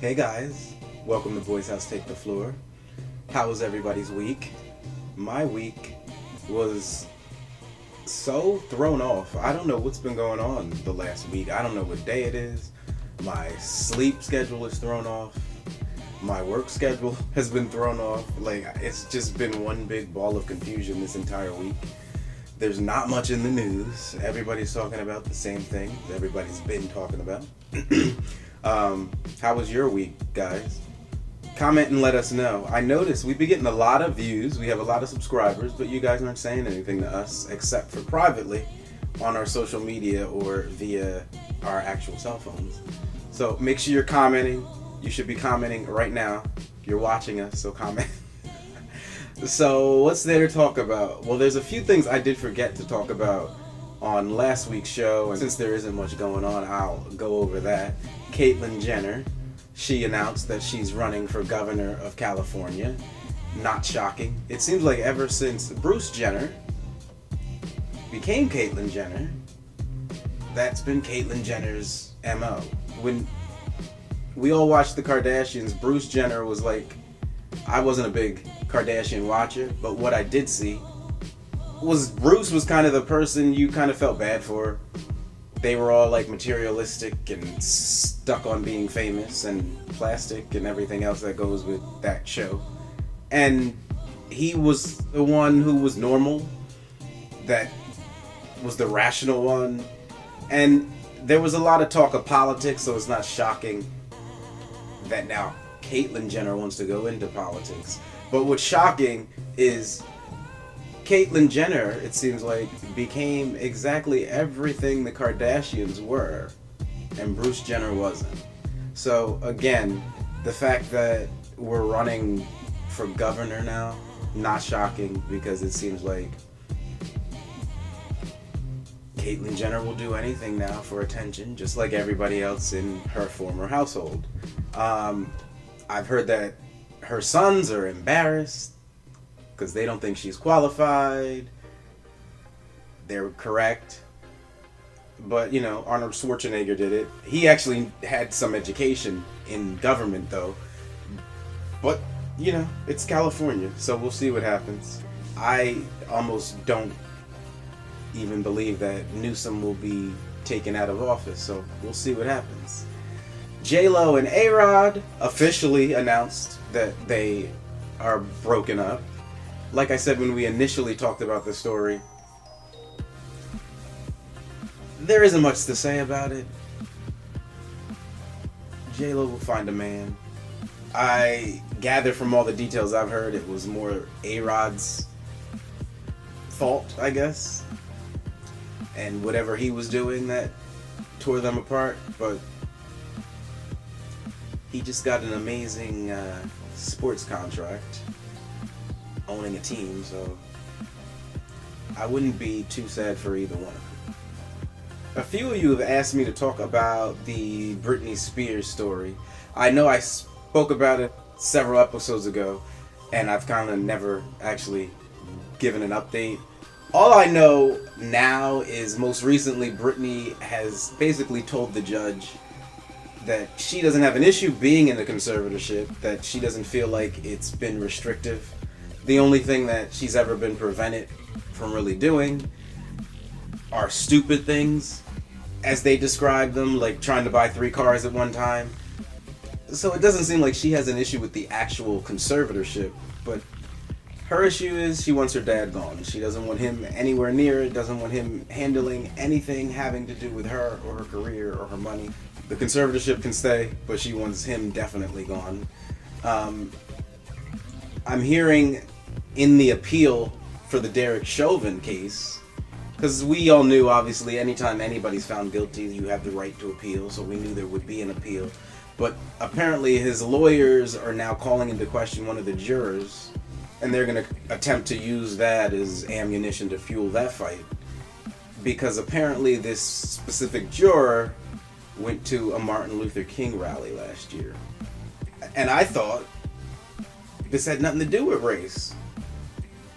Hey guys, welcome to Boyz Houze Take the Floor. How was everybody's week? My week was so thrown off. I don't know what's been going on the last week. I don't know what day it is. My sleep schedule is thrown off. My work schedule has been thrown off. Like, it's just been one big ball of confusion this entire week. There's not much in the news. Everybody's talking about the same thing everybody's been talking about. How was your week, guys? Comment and let us know. I noticed we've been getting a lot of views. We have a lot of subscribers, but you guys aren't saying anything to us except for privately on our social media or via our actual cell phones. So make sure you're commenting. You should be commenting right now. You're watching us, so comment. So what's there to talk about? Well, there's a few things I did forget to talk about on last week's show, and since there isn't much going on, I'll go over that. Caitlyn Jenner, she announced that she's running for governor of California. Not shocking. It seems like ever since Bruce Jenner became Caitlyn Jenner, that's been Caitlyn Jenner's MO. When we all watched the Kardashians, Bruce Jenner was like, I wasn't a big Kardashian watcher, but what I did see was Bruce was kind of the person you kind of felt bad for. They were all like materialistic and stuck on being famous and plastic and everything else that goes with that show. And he was the one who was normal, that was the rational one. And there was a lot of talk of politics, so it's not shocking that now Caitlyn Jenner wants to go into politics. But what's shocking is Caitlyn Jenner, it seems like, became exactly everything the Kardashians were, and Bruce Jenner wasn't. So again, the fact that we're running for governor now, not shocking, because it seems like Caitlyn Jenner will do anything now for attention, just like everybody else in her former household. I've heard that her sons are embarrassed because they don't think she's qualified. They're correct. But, you know, Arnold Schwarzenegger did it. He actually had some education in government, though. But, you know, it's California, so we'll see what happens. I almost don't even believe that Newsom will be taken out of office, so we'll see what happens. J-Lo and A-Rod officially announced that they are broken up. Like I said when we initially talked about the story, there isn't much to say about it. J-Lo will find a man. I gather from all the details I've heard, it was more A-Rod's fault, I guess, and whatever he was doing that tore them apart. But he just got an amazing sports contract owning a team, so I wouldn't be too sad for either one of them. A few of you have asked me to talk about the Britney Spears story. I know I spoke about it several episodes ago, and I've kind of never actually given an update. All I know now is most recently Britney has basically told the judge that she doesn't have an issue being in the conservatorship, that she doesn't feel like it's been restrictive. The only thing that she's ever been prevented from really doing are stupid things, as they describe them, like trying to buy 3 cars at one time. So it doesn't seem like she has an issue with the actual conservatorship, but her issue is she wants her dad gone. She doesn't want him anywhere near it, doesn't want him handling anything having to do with her or her career or her money. The conservatorship can stay, but she wants him definitely gone. I'm hearing in the appeal for the Derek Chauvin case, because we all knew, obviously, anytime anybody's found guilty, you have the right to appeal, so we knew there would be an appeal. But apparently his lawyers are now calling into question one of the jurors, and they're going to attempt to use that as ammunition to fuel that fight. Because apparently this specific juror went to a Martin Luther King rally last year. And I thought this had nothing to do with race.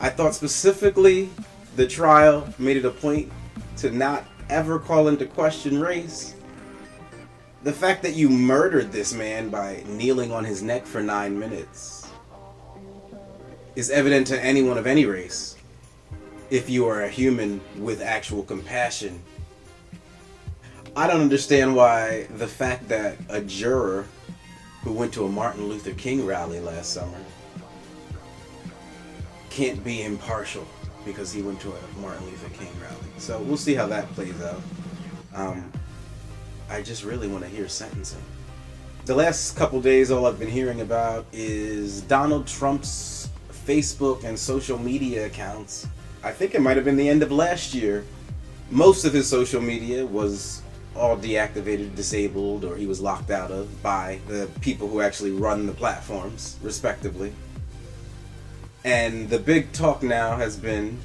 I thought specifically the trial made it a point to not ever call into question race. The fact that you murdered this man by kneeling on his neck for 9 minutes is evident to anyone of any race. If you are a human with actual compassion, I don't understand why the fact that a juror who went to a Martin Luther King rally last summer can't be impartial because he went to a Martin Luther King rally. So we'll see how that plays out. I just really want to hear sentencing. The last couple days, all I've been hearing about is Donald Trump's Facebook and social media accounts. I think it might have been the end of last year. Most of his social media was all deactivated, disabled, or he was locked out of by the people who actually run the platforms, respectively. And the big talk now has been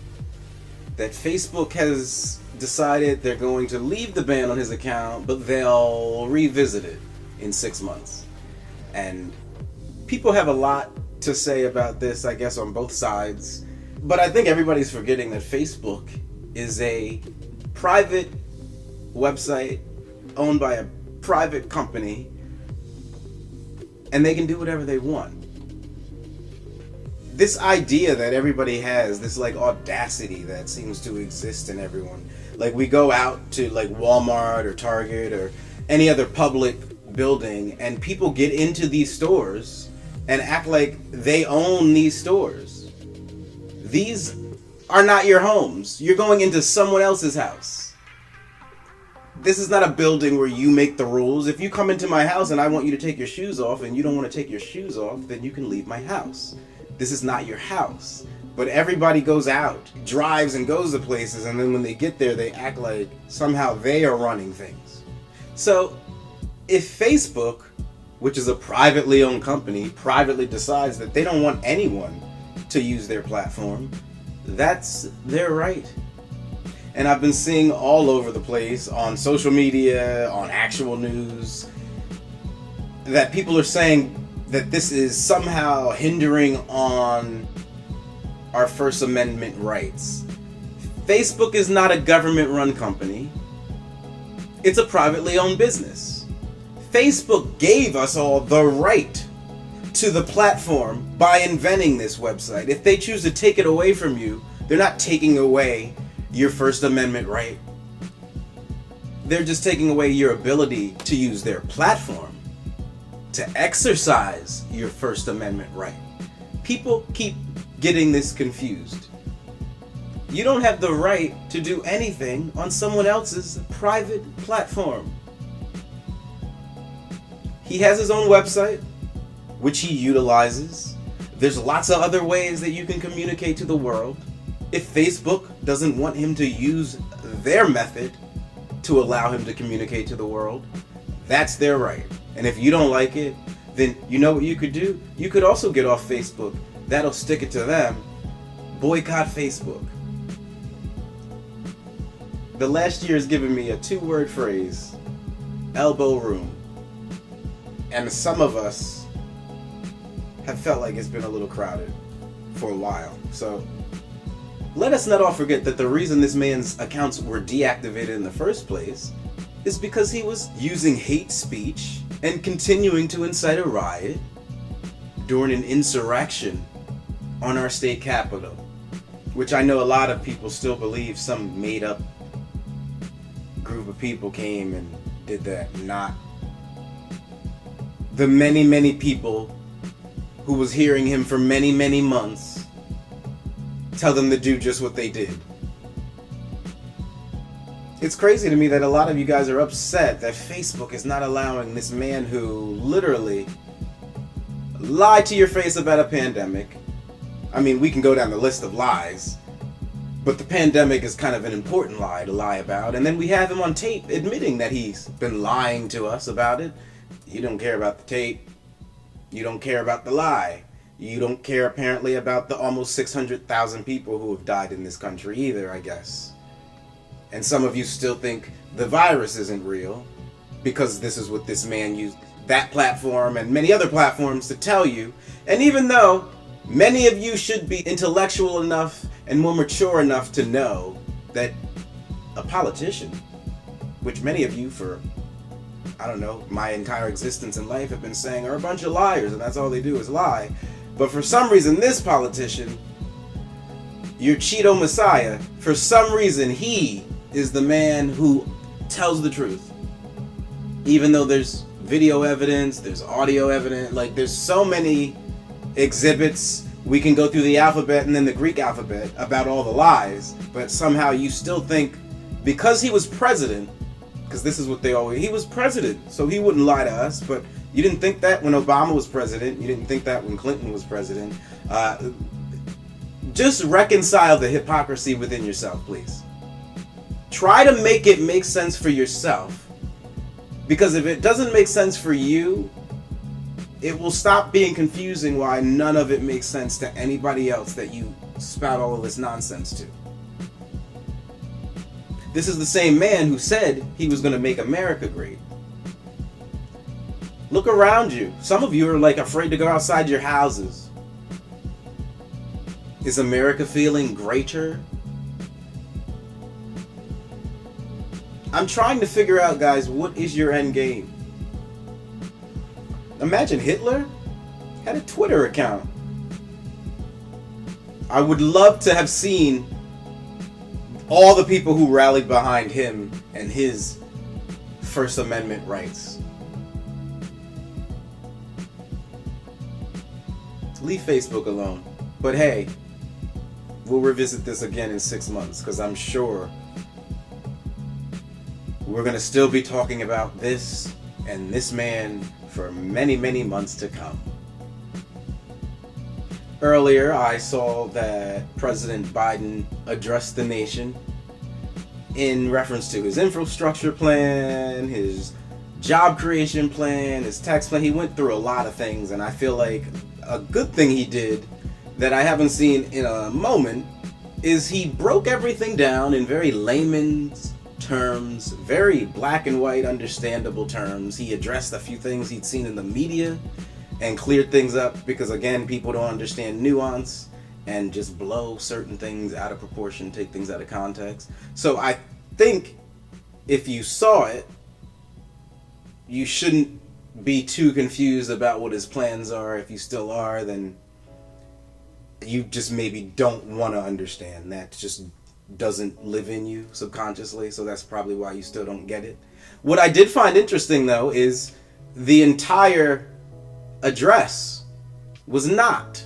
that Facebook has decided they're going to leave the ban on his account, but they'll revisit it in 6 months. And people have a lot to say about this, I guess, on both sides. But I think everybody's forgetting that Facebook is a private website owned by a private company, and they can do whatever they want. This idea that everybody has, this like audacity that seems to exist in everyone. Like we go out to like Walmart or Target or any other public building, and people get into these stores and act like they own these stores. These are not your homes. You're going into someone else's house. This is not a building where you make the rules. If you come into my house and I want you to take your shoes off and you don't want to take your shoes off, then you can leave my house. This is not your house. But everybody goes out, drives and goes to places, and then when they get there, they act like somehow they are running things. So if Facebook, which is a privately owned company, privately decides that they don't want anyone to use their platform, that's their right. And I've been seeing all over the place on social media, on actual news, that people are saying that this is somehow hindering on our First Amendment rights. Facebook is not a government-run company. It's a privately owned business. Facebook gave us all the right to the platform by inventing this website. If they choose to take it away from you, they're not taking away your First Amendment right. They're just taking away your ability to use their platform to exercise your First Amendment right. People keep getting this confused. You don't have the right to do anything on someone else's private platform. He has his own website, which he utilizes. There's lots of other ways that you can communicate to the world. If Facebook doesn't want him to use their method to allow him to communicate to the world, that's their right. And if you don't like it, then you know what you could do? You could also get off Facebook. That'll stick it to them. Boycott Facebook. The last year has given me a 2-word phrase: elbow room. And some of us have felt like it's been a little crowded for a while. So let us not all forget that the reason this man's accounts were deactivated in the first place is because he was using hate speech and continuing to incite a riot during an insurrection on our state capitol, which I know a lot of people still believe some made-up group of people came and did that. Not the many, many people who was hearing him for many, many months tell them to do just what they did. It's crazy to me that a lot of you guys are upset that Facebook is not allowing this man who literally lied to your face about a pandemic. I mean, we can go down the list of lies, but the pandemic is kind of an important lie to lie about. And then we have him on tape admitting that he's been lying to us about it. You don't care about the tape. You don't care about the lie. You don't care apparently about the almost 600,000 people who have died in this country either, I guess. And some of you still think the virus isn't real because this is what this man used that platform and many other platforms to tell you. And even though many of you should be intellectual enough and more mature enough to know that a politician, which many of you for I don't know, my entire existence in life have been saying are a bunch of liars, and that's all they do is lie. But for some reason, this politician, your Cheeto Messiah, for some reason, he is the man who tells the truth. Even though there's video evidence, there's audio evidence, like there's so many exhibits. We can go through the alphabet and then the Greek alphabet about all the lies, but somehow you still think because he was president, because this is what he was president, so he wouldn't lie to us, but you didn't think that when Obama was president, you didn't think that when Clinton was president. Just reconcile the hypocrisy within yourself, please. Try to make it make sense for yourself. Because if it doesn't make sense for you, it will stop being confusing why none of it makes sense to anybody else that you spout all of this nonsense to. This is the same man who said he was going to make America great. Look around you. Some of you are like afraid to go outside your houses. Is America feeling greater? I'm trying to figure out, guys, what is your end game? Imagine Hitler had a Twitter account. I would love to have seen all the people who rallied behind him and his First Amendment rights. Leave Facebook alone. But hey, we'll revisit this again in 6 months, because I'm sure we're going to still be talking about this and this man for many, many months to come. Earlier, I saw that President Biden addressed the nation in reference to his infrastructure plan, his job creation plan, his tax plan. He went through a lot of things, and I feel like a good thing he did that I haven't seen in a moment is he broke everything down in very layman's terms, very black and white understandable terms. He addressed a few things he'd seen in the media and cleared things up, because again, people don't understand nuance and just blow certain things out of proportion, take things out of context. So I think if you saw it, you shouldn't be too confused about what his plans are. If you still are, then you just maybe don't want to understand. That just doesn't live in you subconsciously, so that's probably why you still don't get it. What I did find interesting, though, is the entire address was not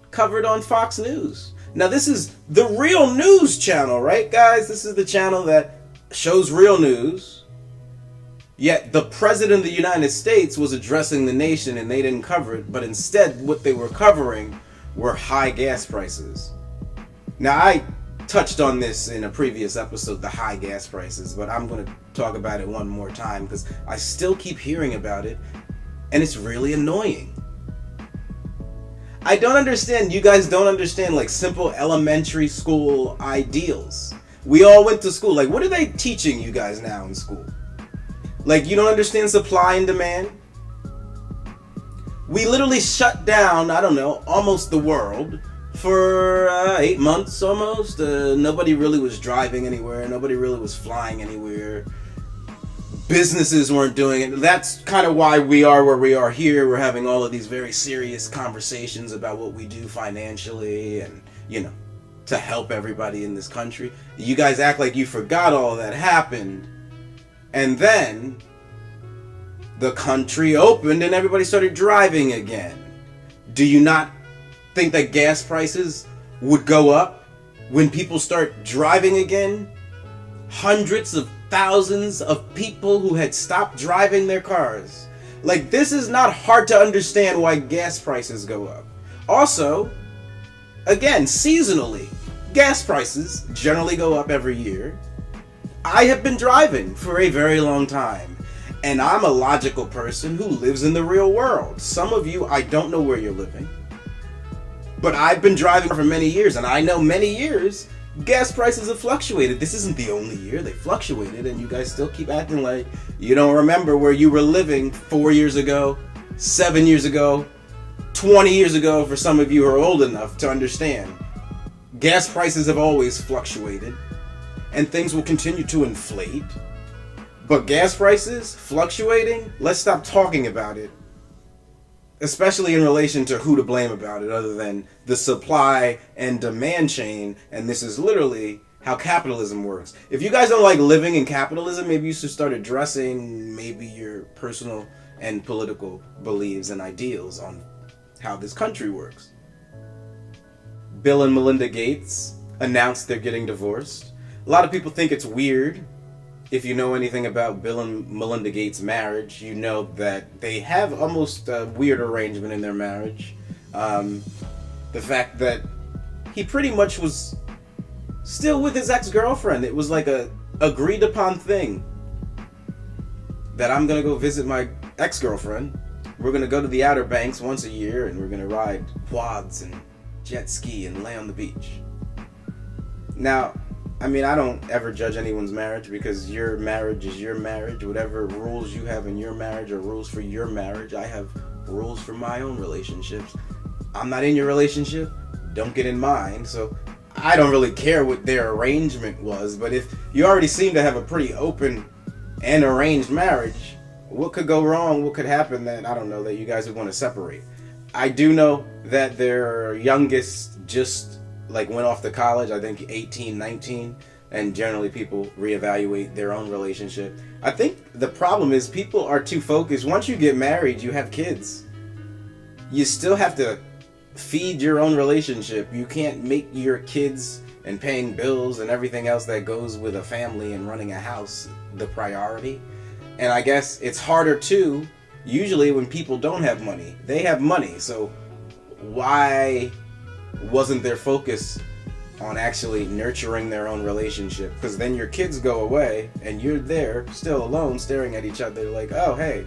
covered on Fox News. Now, this is the real news channel, right, guys? This is the channel that shows real news. Yet the President of the United States was addressing the nation and they didn't cover it, but instead what they were covering were high gas prices. Now, I touched on this in a previous episode, the high gas prices, but I'm going to talk about it one more time because I still keep hearing about it and it's really annoying. I don't understand. You guys don't understand like simple elementary school ideals. We all went to school. Like, what are they teaching you guys now in school? Like, you don't understand supply and demand? We literally shut down, I don't know, almost the world for 8 months almost. Nobody really was driving anywhere. Nobody really was flying anywhere. Businesses weren't doing it. That's kind of why we are where we are here. We're having all of these very serious conversations about what we do financially and, you know, to help everybody in this country. You guys act like you forgot all that happened. And then the country opened and everybody started driving again. Do you not think that gas prices would go up when people start driving again? Hundreds of thousands of people who had stopped driving their cars. Like, this is not hard to understand why gas prices go up. Also, again, seasonally, gas prices generally go up every year. I have been driving for a very long time, and I'm a logical person who lives in the real world. Some of you, I don't know where you're living, but I've been driving for many years, and I know many years gas prices have fluctuated. This isn't the only year they fluctuated, and you guys still keep acting like you don't remember where you were living 4 years ago, 7 years ago, 20 years ago, for some of you who are old enough to understand. Gas prices have always fluctuated, and things will continue to inflate. But gas prices fluctuating, let's stop talking about it. Especially in relation to who to blame about it, other than the supply and demand chain. And this is literally how capitalism works. If you guys don't like living in capitalism, maybe you should start addressing maybe your personal and political beliefs and ideals on how this country works. Bill and Melinda Gates announced they're getting divorced. A lot of people think it's weird. If you know anything about Bill and Melinda Gates' marriage, you know that they have almost a weird arrangement in their marriage. The fact that he pretty much was still with his ex-girlfriend. It was like a agreed upon thing. That I'm gonna go visit my ex-girlfriend. We're gonna go to the Outer Banks once a year and we're gonna ride quads and jet ski and lay on the beach. Now, I mean, I don't ever judge anyone's marriage because your marriage is your marriage. Whatever rules you have in your marriage are rules for your marriage. I have rules for my own relationships. I'm not in your relationship. Don't get in mine. So I don't really care what their arrangement was. But if you already seem to have a pretty open and arranged marriage, what could go wrong? What could happen that, I don't know, that you guys would want to separate? I do know that their youngest just went off to college, I think 18, 19, and generally people reevaluate their own relationship. I think the problem is people are too focused. Once you get married, you have kids. You still have to feed your own relationship. You can't make your kids and paying bills and everything else that goes with a family and running a house the priority. And I guess it's harder too, usually when people don't have money. They have money, so why wasn't their focus on actually nurturing their own relationship? Because then your kids go away and you're there still alone staring at each other like, oh hey.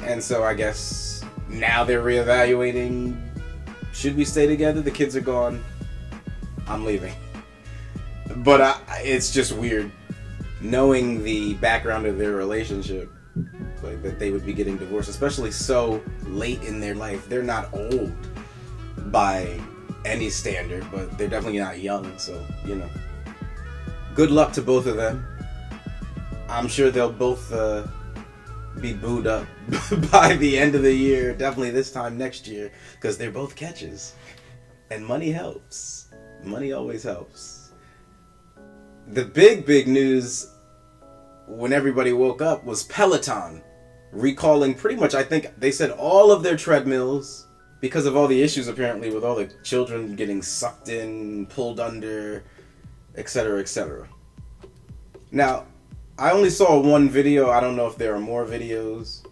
And so I guess now they're reevaluating, should we stay together? The kids are gone, I'm leaving. But it's just weird knowing the background of their relationship, like that they would be getting divorced, especially so late in their life. They're not old by any standard, but they're definitely not young, so, you know. Good luck to both of them. I'm sure they'll both be booed up by the end of the year, definitely this time next year, because they're both catches. And money helps. Money always helps. The big news when everybody woke up was Peloton recalling pretty much, I think they said, all of their treadmills because of all the issues apparently with all the children getting sucked in, pulled under, etc., etc. Now, I only saw one video. I don't know if there are more videos.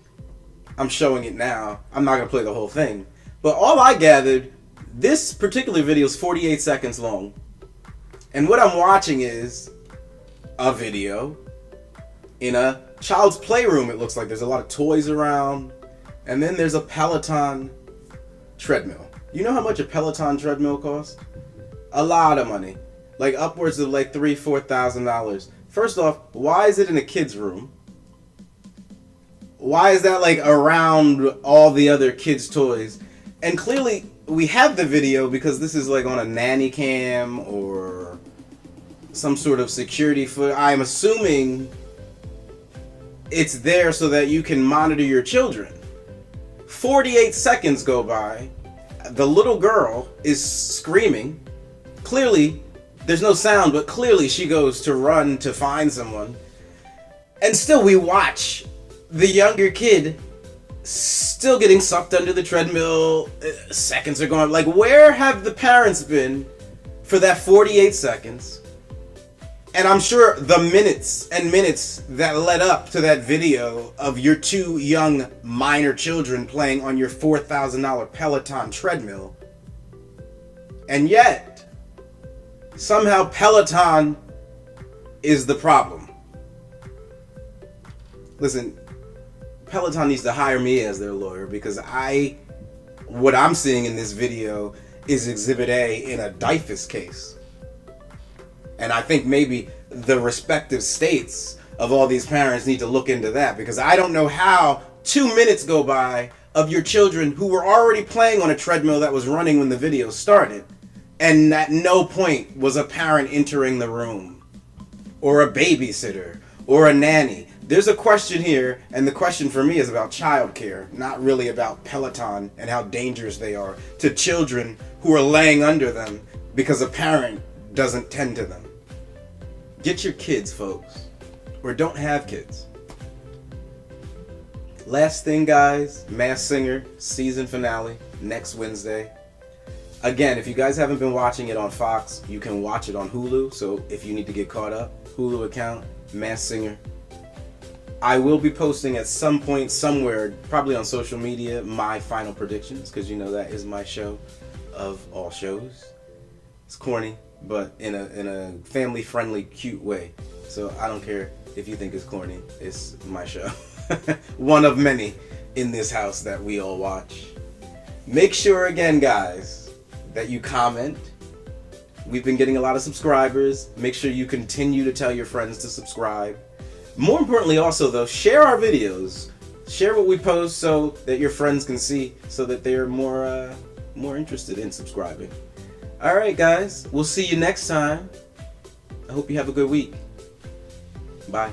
I'm showing it now. I'm not going to play the whole thing. But all I gathered, this particular video is 48 seconds long. And what I'm watching is a video in a child's playroom. It looks like there's a lot of toys around. And then there's a Peloton treadmill. You know how much a Peloton treadmill costs? A lot of money. Like upwards of like $3,000-$4,000. First off, why is it in a kid's room? Why is that like around all the other kids' toys? And clearly we have the video because this is like on a nanny cam or some sort of security foot. I'm assuming it's there so that you can monitor your children. 48 seconds go by. The little girl is screaming. Clearly, there's no sound, but clearly she goes to run to find someone. And still we watch the younger kid still getting sucked under the treadmill. Seconds are going. Like, where have the parents been for that 48 seconds? And I'm sure the minutes and minutes that led up to that video of your two young minor children playing on your $4,000 Peloton treadmill. And yet, somehow Peloton is the problem. Listen, Peloton needs to hire me as their lawyer because what I'm seeing in this video is Exhibit A in a DYFUS case. And I think maybe the respective states of all these parents need to look into that, because I don't know how 2 minutes go by of your children who were already playing on a treadmill that was running when the video started, and at no point was a parent entering the room, or a babysitter, or a nanny. There's a question here, and the question for me is about childcare, not really about Peloton and how dangerous they are to children who are laying under them because a parent doesn't tend to them. Get your kids, folks, or don't have kids. Last thing, guys, Masked Singer season finale next Wednesday. Again, if you guys haven't been watching it on Fox, you can watch it on Hulu. So if you need to get caught up, Hulu account, Masked Singer. I will be posting at some point somewhere, probably on social media, my final predictions, because you know that is my show of all shows. It's corny, but in a family-friendly, cute way. So I don't care if you think it's corny. It's my show. One of many in this house that we all watch. Make sure, again, guys, that you comment. We've been getting a lot of subscribers. Make sure you continue to tell your friends to subscribe. More importantly, also, though, share our videos. Share what we post so that your friends can see, so that they're more interested in subscribing. All right, guys. We'll see you next time. I hope you have a good week. Bye.